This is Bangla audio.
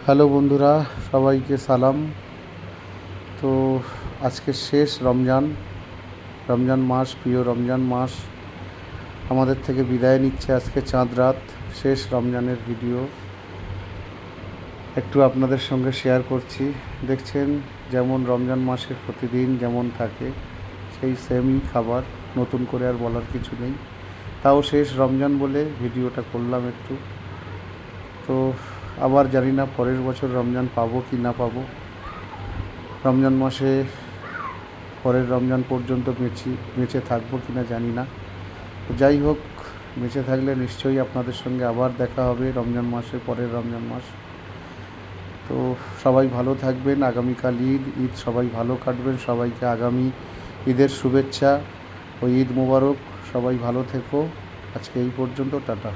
হ্যালো বন্ধুরা, সবাইকে সালাম। তো আজকে শেষ রমজান মাস, প্রিয় রমজান মাস আমাদের থেকে বিদায় নিচ্ছে। আজকে চাঁদ রাত, শেষ রমজানের ভিডিও একটু আপনাদের সঙ্গে শেয়ার করছি। দেখছেন যেমন রমজান মাসের প্রতিদিন যেমন থাকে সেই সেমই খাবার, নতুন করে আর বলার কিছু নেই। তাও শেষ রমজান বলে ভিডিওটা করলাম একটু। তো আবার জানি না পরের বছর রমজান পাবো কি না পাবো। রমজান মাসে পরের রমজান পর্যন্ত বেঁচে থাকবো কি না জানি না। তো যাই হোক, বেঁচে থাকলে নিশ্চয়ই আপনাদের সঙ্গে আবার দেখা হবে রমজান মাসে, পরের রমজান মাস। তো সবাই ভালো থাকবেন। আগামীকাল ঈদ সবাই ভালো কাটবেন। সবাইকে আগামী ঈদের শুভেচ্ছা ও ঈদ মোবারক। সবাই ভালো থেকো। আজকে এই পর্যন্ত, টাটা।